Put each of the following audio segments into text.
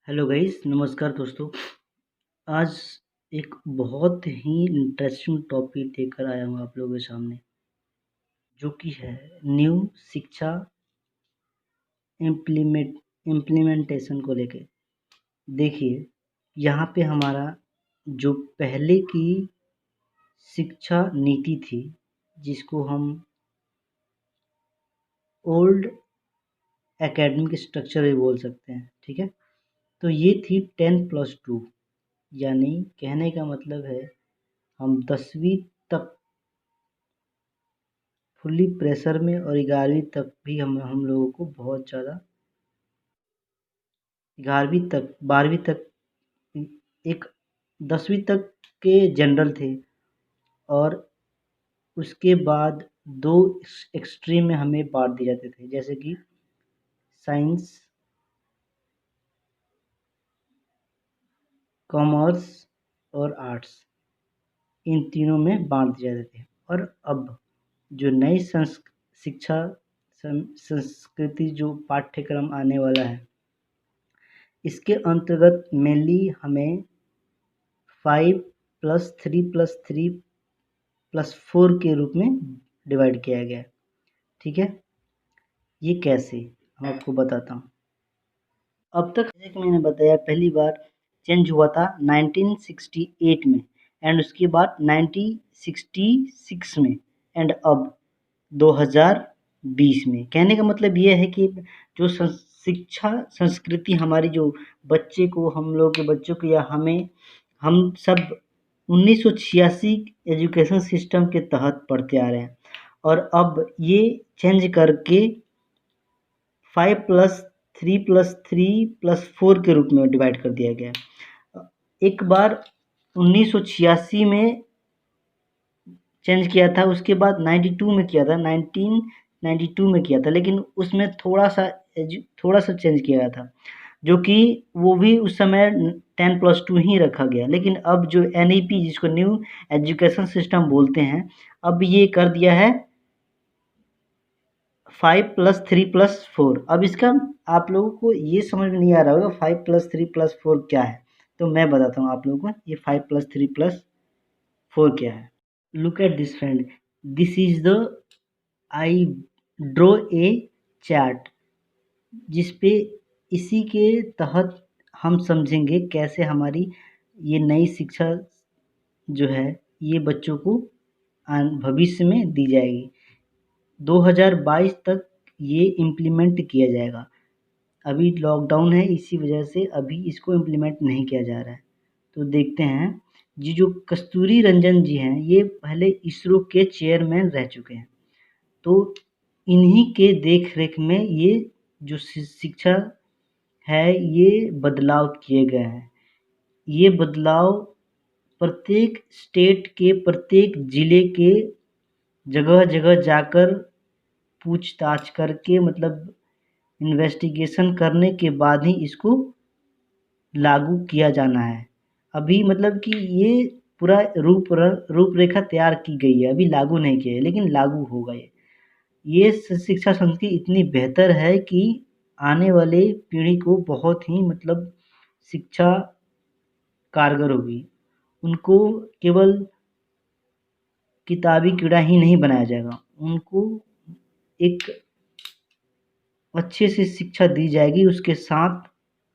Hello guys, नमस्कार दोस्तों। आज एक बहुत ही इंटरेस्टिंग टॉपिक लेकर आया हूँ आप लोगों के सामने, जो कि है न्यू शिक्षा इम्प्लीमेंटेशन को लेके। देखिए, यहाँ पे हमारा जो पहले की शिक्षा नीति थी, जिसको हम ओल्ड एकेडमिक स्ट्रक्चर भी बोल सकते हैं, ठीक है। तो ये थी 10+2, यानी कहने का मतलब है हम 10वीं तक फुल्ली प्रेशर में, और 11वीं तक भी हम लोगों को बहुत ज़्यादा 11वीं तक 12वीं तक एक 10वीं तक के जनरल थे, और उसके बाद दो एक्सट्रीम में हमें बांट दिए जाते थे, जैसे कि साइंस, कॉमर्स और आर्ट्स। इन तीनों में बांट दिए जाते थे। और अब जो नई शिक्षा संस्कृति जो पाठ्यक्रम आने वाला है, इसके अंतर्गत मेनली हमें 5+3+3+4 के रूप में डिवाइड किया गया है, ठीक है। ये कैसे, हम आपको बताता हूँ। अब तक जैसे कि मैंने बताया, पहली बार चेंज हुआ था 1968 में, एंड उसके बाद 1966 में, एंड अब 2020 में। कहने का मतलब ये है कि जो शिक्षा संस्कृति हमारी, जो बच्चे को, हम लोग के बच्चों को, या हमें, हम सब 1986 एजुकेशन सिस्टम के तहत पढ़ते आ रहे हैं, और अब ये चेंज करके 5+3+3+4 के रूप में डिवाइड कर दिया गया है। एक बार 1986 में चेंज किया था, उसके बाद 92 में किया था, 1992 में किया था, लेकिन उसमें थोड़ा सा चेंज किया था, जो कि वो भी उस समय 10+2 ही रखा गया। लेकिन अब जो NEP, जिसको न्यू एजुकेशन सिस्टम बोलते हैं, अब ये कर दिया है 5+3+4। अब इसका आप लोगों को ये समझ में नहीं आ रहा होगा 5+3+4 क्या है, तो मैं बताता हूँ आप लोगों को ये 5+3+4 क्या है। Look at this, friend. This is the I draw a chart, जिसपे इसी के तहत हम समझेंगे कैसे हमारी ये नई शिक्षा जो है, ये बच्चों को भविष्य में दी जाएगी। 2022 तक ये इम्प्लीमेंट किया जाएगा। अभी लॉकडाउन है, इसी वजह से अभी इसको इम्प्लीमेंट नहीं किया जा रहा है। तो देखते हैं, ये जो कस्तूरी रंजन जी हैं, ये पहले इसरो के चेयरमैन रह चुके हैं। तो इन्हीं के देख रेख में ये जो शिक्षा है, ये बदलाव किए गए हैं। ये बदलाव प्रत्येक स्टेट के, प्रत्येक ज़िले के जगह जगह जाकर पूछताछ करके, मतलब इन्वेस्टिगेशन करने के बाद ही इसको लागू किया जाना है। अभी मतलब कि ये पूरा रूपरेखा तैयार की गई है, अभी लागू नहीं किया है, लेकिन लागू होगा ये शिक्षा संस्कृति इतनी बेहतर है कि आने वाले पीढ़ी को बहुत ही, मतलब शिक्षा कारगर होगी। उनको केवल किताबी कीड़ा ही नहीं बनाया जाएगा, उनको एक अच्छे से शिक्षा दी जाएगी, उसके साथ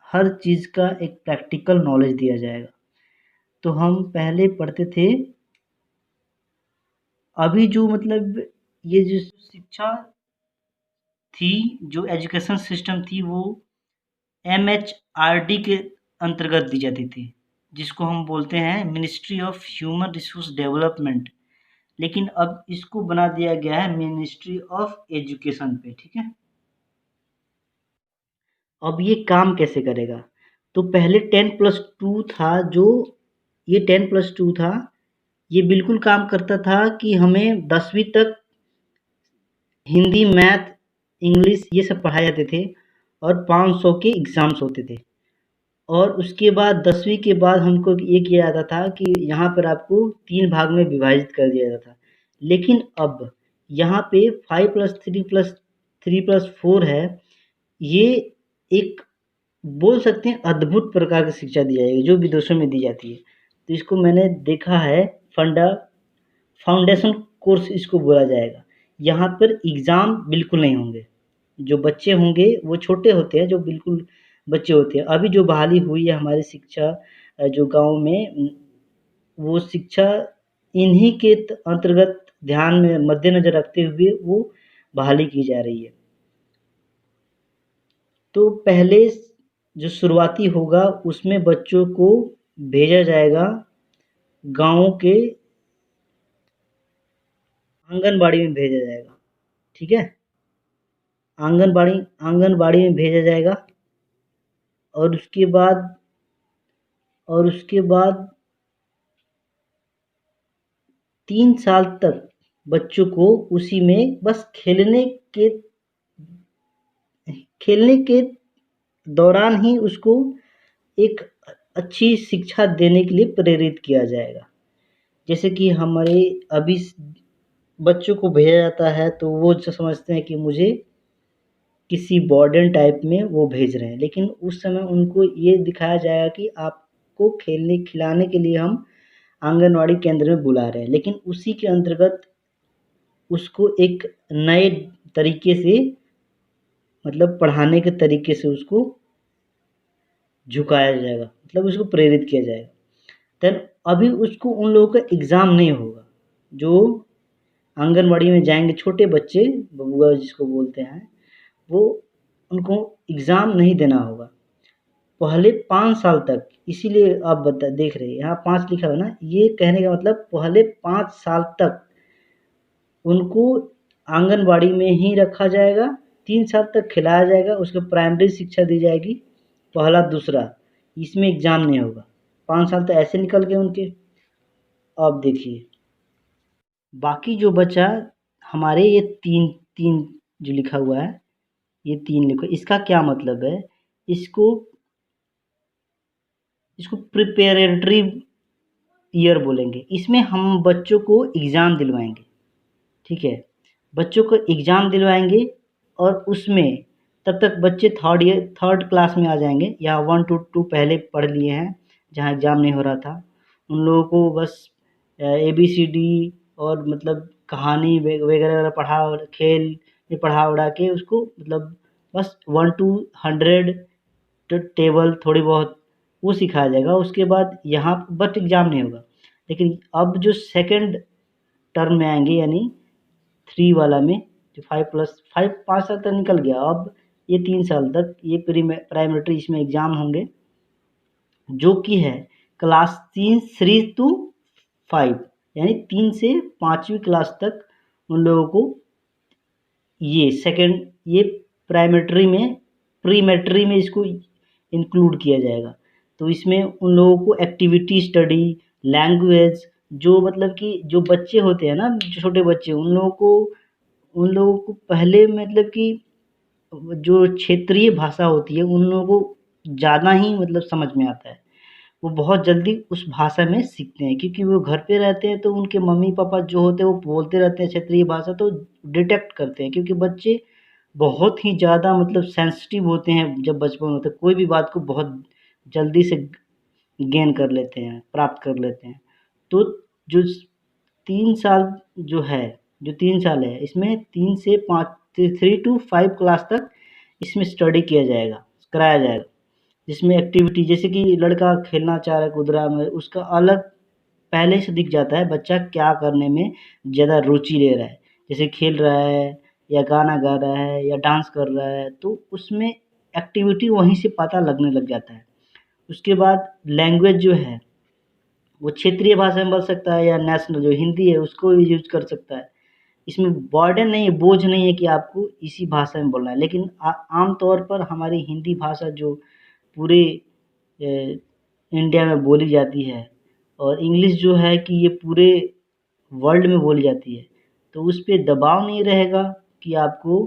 हर चीज़ का एक प्रैक्टिकल नॉलेज दिया जाएगा। तो हम पहले पढ़ते थे, अभी जो मतलब ये जो शिक्षा थी, जो एजुकेशन सिस्टम थी, वो MHRD के अंतर्गत दी जाती थी, जिसको हम बोलते हैं ministry of human resource development. लेकिन अब इसको बना दिया गया है मिनिस्ट्री ऑफ एजुकेशन पे, ठीक है। अब ये काम कैसे करेगा? तो पहले 10+2 था, जो ये 10+2 था, ये बिल्कुल काम करता था कि हमें 10वीं तक हिंदी, मैथ, इंग्लिश ये सब पढ़ाए जाते थे, और 500 के एग्ज़ाम्स होते थे। और उसके बाद 10वीं के बाद हमको ये किया जाता था कि यहाँ पर आपको 3 भाग में विभाजित कर दिया जाता था। लेकिन अब यहाँ पे 5+3+3+4 है, ये एक बोल सकते हैं अद्भुत प्रकार की शिक्षा दी जाएगी जो विदेशों में दी जाती है। तो इसको मैंने देखा है फंडा फाउंडेशन कोर्स इसको बोला जाएगा। यहाँ पर एग्ज़ाम बिल्कुल नहीं होंगे। जो बच्चे होंगे वो छोटे होते हैं, जो बिल्कुल बच्चे होते हैं। अभी जो बहाली हुई है हमारी शिक्षा जो गाँव में वो शिक्षा इन्हीं के अंतर्गत ध्यान में मद्देनज़र रखते हुए वो बहाली की जा रही है। तो पहले जो शुरुआती होगा उसमें बच्चों को भेजा जाएगा गाँव के आंगनबाड़ी में भेजा जाएगा, ठीक है? आंगनबाड़ी आंगनबाड़ी में भेजा जाएगा और उसके बाद 3 साल तक बच्चों को उसी में बस खेलने के दौरान ही उसको एक अच्छी शिक्षा देने के लिए प्रेरित किया जाएगा। जैसे कि हमारे अभी बच्चों को भेजा जाता है तो वो जो समझते हैं कि मुझे किसी मॉडर्न टाइप में वो भेज रहे हैं, लेकिन उस समय उनको ये दिखाया जाएगा कि आपको खेलने खिलाने के लिए हम आंगनवाड़ी केंद्र में बुला रहे हैं, लेकिन उसी के अंतर्गत उसको एक नए तरीके से मतलब पढ़ाने के तरीके से उसको झुकाया जाएगा, मतलब उसको प्रेरित किया जाएगा। देन अभी उसको उन लोगों का एग्ज़ाम नहीं होगा, जो आंगनवाड़ी में जाएंगे छोटे बच्चे बबुआ जिसको बोलते हैं, वो उनको एग्ज़ाम नहीं देना होगा पहले 5 साल तक। इसीलिए आप देख रहे हैं यहाँ 5 लिखा हुआ है ना, ये कहने का मतलब पहले 5 साल तक उनको आंगनबाड़ी में ही रखा जाएगा, 3 साल तक खिलाया जाएगा, उसको प्राइमरी शिक्षा दी जाएगी, पहला दूसरा, इसमें एग्ज़ाम नहीं होगा। 5 साल तो ऐसे निकल गए उनके। अब देखिए बाकी जो बचा हमारे ये तीन तीन जो लिखा हुआ है, ये 3 लिखो, इसका क्या मतलब है? इसको इसको प्रिपरेटरी ईयर बोलेंगे। इसमें हम बच्चों को एग्ज़ाम दिलवाएंगे, ठीक है? बच्चों को एग्ज़ाम दिलवाएंगे और उसमें तब तक बच्चे थर्ड क्लास में आ जाएंगे या 1 to 2 पहले पढ़ लिए हैं जहाँ एग्ज़ाम नहीं हो रहा था। उन लोगों को बस ABCD और मतलब कहानी वगैरह वगैरह पढ़ा और खेल में पढ़ा उढ़ा के उसको मतलब बस 1 to 100 टेबल थोड़ी बहुत वो सिखाया जाएगा। उसके बाद यहाँ बट एग्ज़ाम नहीं होगा। लेकिन अब जो सेकंड टर्म में आएंगे यानी 3 वाला में जो 5+5 5 साल तक निकल गया, अब ये 3 साल तक ये प्राइमरी इसमें एग्ज़ाम होंगे जो कि है क्लास 3 to 5 यानी 3 से 5वीं क्लास तक उन लोगों को ये प्राइमरी में प्री-मैट्री में इसको इंक्लूड किया जाएगा। तो इसमें उन लोगों को एक्टिविटी स्टडी, लैंग्वेज जो मतलब कि जो बच्चे होते हैं ना, जो छोटे बच्चे उन लोगों को पहले मतलब कि जो क्षेत्रीय भाषा होती है उन लोगों को ज़्यादा ही मतलब समझ में आता है। वो बहुत जल्दी उस भाषा में सीखते हैं क्योंकि वो घर पे रहते हैं तो उनके मम्मी-पापा जो होते हैं वो बोलते रहते हैं क्षेत्रीय भाषा, तो डिटेक्ट करते हैं क्योंकि बच्चे बहुत ही ज़्यादा मतलब सेंसिटिव होते हैं जब बचपन में होते हैं, कोई भी बात को बहुत जल्दी से गेन कर लेते हैं, प्राप्त कर लेते हैं। तो जो 3 साल जो है, जो 3 साल है इसमें 3 से 5 3 to 5 क्लास तक इसमें स्टडी किया जाएगा, कराया जाएगा। जिसमें एक्टिविटी जैसे कि लड़का खेलना चाह रहा है, कूद रहा है, उसका अलग पहले से दिख जाता है बच्चा क्या करने में ज़्यादा रुचि ले रहा है। जैसे खेल रहा है या गाना गा रहा है या डांस कर रहा है, तो उसमें एक्टिविटी वहीं से पता लगने लग जाता है। उसके बाद लैंग्वेज जो है वो क्षेत्रीय भाषा में बोल सकता है या नेशनल जो हिंदी है उसको भी यूज़ कर सकता है। इसमें बर्डन नहीं है, बोझ नहीं है कि आपको इसी भाषा में बोलना है। लेकिन आम तौर पर हमारी हिंदी भाषा जो पूरे इंडिया में बोली जाती है और इंग्लिश जो है कि ये पूरे वर्ल्ड में बोली जाती है, तो उस पे दबाव नहीं रहेगा कि आपको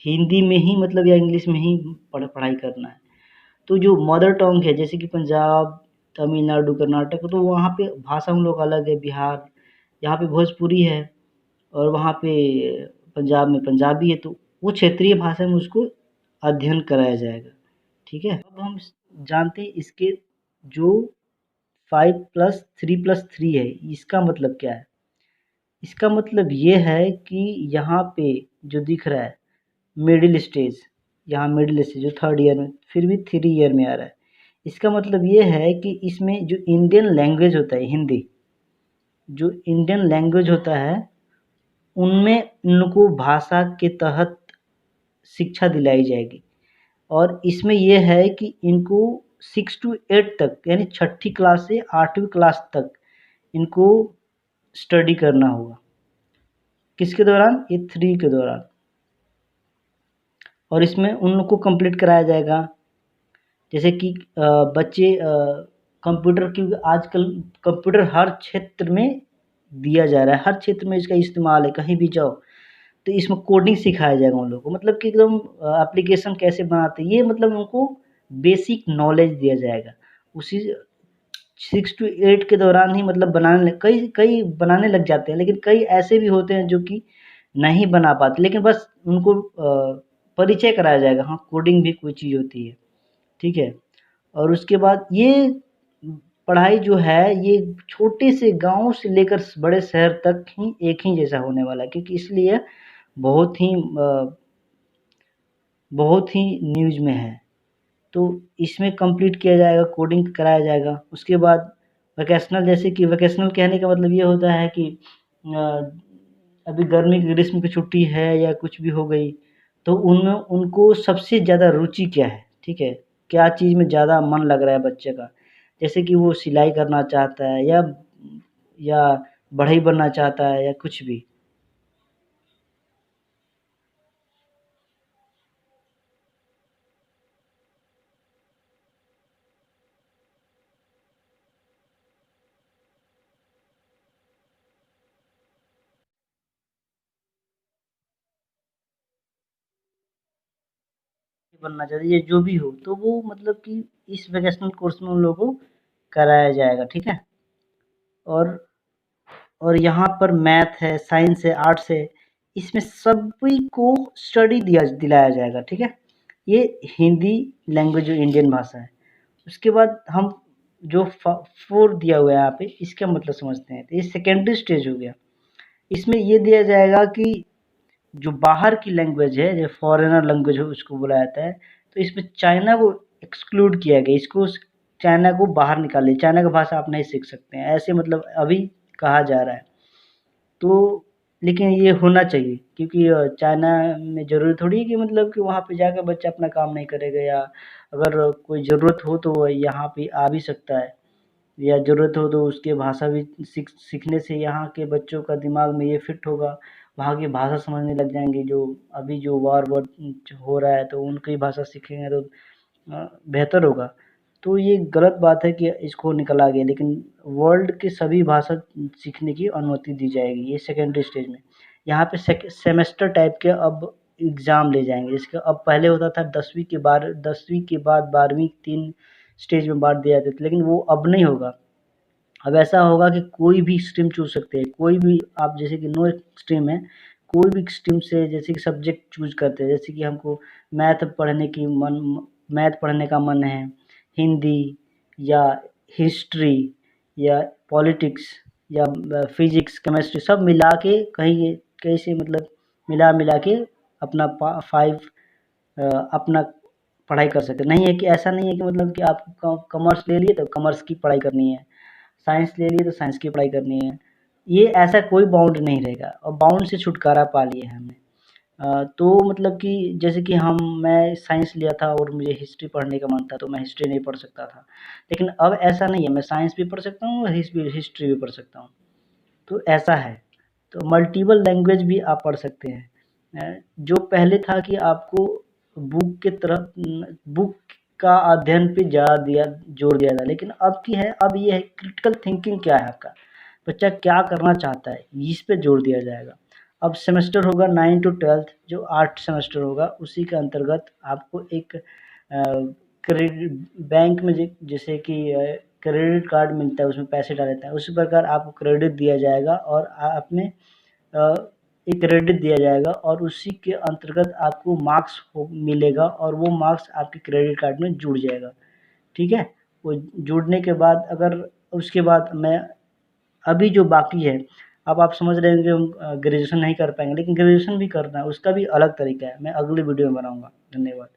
हिंदी में ही मतलब या इंग्लिश में ही पढ़ाई करना है। तो जो मदर टंग है जैसे कि पंजाब, तमिलनाडु, कर्नाटक, तो वहाँ पे भाषा हम लोग अलग है। बिहार यहाँ पे भोजपुरी है और वहाँ पे पंजाब में पंजाबी है, तो वो क्षेत्रीय भाषा में उसको अध्ययन कराया जाएगा। ठीक है। अब हम जानते हैं इसके जो 5+3+3 है, इसका मतलब क्या है। इसका मतलब ये है कि यहाँ पे जो दिख रहा है मिडिल स्टेज, यहाँ मिडिल स्टेज जो थर्ड ईयर में फिर भी 3 ईयर में आ रहा है, इसका मतलब ये है कि इसमें जो इंडियन लैंग्वेज होता है हिंदी, जो इंडियन लैंग्वेज होता है उनमें इनको भाषा के तहत शिक्षा दिलाई जाएगी। और इसमें ये है कि इनको 6 to 8 तक यानी छठी क्लास से 8वीं क्लास तक इनको स्टडी करना होगा। किसके दौरान? ये 3 के दौरान। और इसमें उन लोग को कंप्लीट कराया जाएगा। जैसे कि बच्चे कंप्यूटर, क्योंकि आजकल कंप्यूटर हर क्षेत्र में दिया जा रहा है, हर क्षेत्र में इसका इस्तेमाल है, कहीं भी जाओ तो इसमें कोडिंग सिखाया जाएगा उन लोगों को, मतलब कि एकदम एप्लीकेशन कैसे बनाते हैं ये, मतलब उनको बेसिक नॉलेज दिया जाएगा। उसी 6 to 8 के दौरान ही मतलब कई कई बनाने लग जाते हैं, लेकिन कई ऐसे भी होते हैं जो कि नहीं बना पाते, लेकिन बस उनको परिचय कराया जाएगा, हाँ कोडिंग भी कोई चीज़ होती है, ठीक है। और उसके बाद ये पढ़ाई जो है ये छोटे से गाँव से लेकर बड़े शहर तक ही एक ही जैसा होने वाला है, क्योंकि इसलिए बहुत ही न्यूज़ में है। तो इसमें कंप्लीट किया जाएगा, कोडिंग कराया जाएगा। उसके बाद वोकेशनल, जैसे कि वोकेशनल कहने का मतलब ये होता है कि अभी गर्मी की ग्रीष्म की छुट्टी है या कुछ भी हो गई, तो उनमें उनको सबसे ज़्यादा रुचि क्या है, ठीक है, क्या चीज़ में ज़्यादा मन लग रहा है बच्चे का। जैसे कि वो सिलाई करना चाहता है या बढ़ई बनना चाहता है या कुछ भी। बनना चाहते हैं या जो भी हो, तो वो मतलब कि इस वोकेशनल कोर्स में उन लोगों को कराया जाएगा, ठीक है। और यहाँ पर मैथ है, साइंस है, आर्ट्स है, इसमें सभी को स्टडी दिलाया जाएगा, ठीक है। ये हिंदी लैंग्वेज जो इंडियन भाषा है। उसके बाद हम जो 4 दिया हुआ है यहाँ पे, इसका मतलब समझते हैं। तो ये सेकेंडरी स्टेज हो गया। इसमें ये दिया जाएगा कि जो बाहर की लैंग्वेज है, जो फॉरेनर लैंग्वेज हो उसको बोला जाता है, तो इसमें चाइना को एक्सक्लूड किया गया। इसको चाइना को बाहर निकालिए, चाइना की भाषा आप नहीं सीख सकते हैं, ऐसे मतलब अभी कहा जा रहा है। तो लेकिन ये होना चाहिए, क्योंकि चाइना में ज़रूरी थोड़ी है कि मतलब कि वहाँ पे जाकर बच्चा अपना काम नहीं करेगा, या अगर कोई ज़रूरत हो तो वो यहाँ पे आ भी सकता है, या ज़रूरत हो तो उसकी भाषा भी सीखने से यहाँ के बच्चों का दिमाग में ये फिट होगा, वहाँ की भाषा समझने लग जाएंगे। जो अभी जो वार हो रहा है तो उनकी भाषा सीखेंगे तो बेहतर होगा। तो ये गलत बात है कि इसको निकाला गया, लेकिन वर्ल्ड की सभी भाषा सीखने की अनुमति दी जाएगी ये सेकेंडरी स्टेज में। यहाँ पे सेमेस्टर टाइप के अब एग्ज़ाम ले जाएंगे। इसका अब पहले होता था 10वीं के बाद 12वीं 3 स्टेज में बांट दिया जाता था, लेकिन वो अब नहीं होगा। अब ऐसा होगा कि कोई भी स्ट्रीम चूज़ सकते हैं, कोई भी आप, जैसे कि नो स्ट्रीम है, कोई भी स्ट्रीम से जैसे कि सब्जेक्ट चूज़ करते हैं। जैसे कि हमको मैथ पढ़ने का मन है, हिंदी या हिस्ट्री या पॉलिटिक्स या फिजिक्स, केमिस्ट्री सब मिला के कहीं कैसे मतलब मिला के अपना 5 अपना पढ़ाई कर सकते हैं। नहीं है कि ऐसा नहीं है कि मतलब कि आप कॉमर्स ले लिए तो कॉमर्स की पढ़ाई करनी है, साइंस ले लिए तो साइंस की पढ़ाई करनी है। ये ऐसा कोई बाउंड नहीं रहेगा, और बाउंड से छुटकारा पा लिए हैं हमने। तो मतलब कि जैसे कि मैं साइंस लिया था और मुझे हिस्ट्री पढ़ने का मन था, तो मैं हिस्ट्री नहीं पढ़ सकता था। लेकिन अब ऐसा नहीं है, मैं साइंस भी पढ़ सकता हूँ और हिस्ट्री भी पढ़ सकता हूँ। तो ऐसा है। तो मल्टीपल लैंग्वेज भी आप पढ़ सकते हैं। जो पहले था कि आपको बुक का अध्ययन पे ज़्यादा जोर दिया था, लेकिन अब ये है क्रिटिकल थिंकिंग क्या है आपका, बच्चा क्या करना चाहता है, इस पे जोर दिया जाएगा। अब सेमेस्टर होगा 9 to 12, जो 8 सेमेस्टर होगा, उसी के अंतर्गत आपको एक क्रेडिट बैंक में जैसे कि क्रेडिट कार्ड मिलता है, उसमें पैसे डाल देते हैं, उसी प्रकार आपको क्रेडिट दिया जाएगा और आप में एक क्रेडिट दिया जाएगा और उसी के अंतर्गत आपको मार्क्स मिलेगा और वो मार्क्स आपके क्रेडिट कार्ड में जुड़ जाएगा। ठीक है, वो जुड़ने के बाद अगर उसके बाद मैं अभी जो बाकी है, अब आप समझ रहे हैं कि हम ग्रेजुएशन नहीं कर पाएंगे, लेकिन ग्रेजुएशन भी करना है, उसका भी अलग तरीका है, मैं अगली वीडियो में बनाऊंगा। धन्यवाद।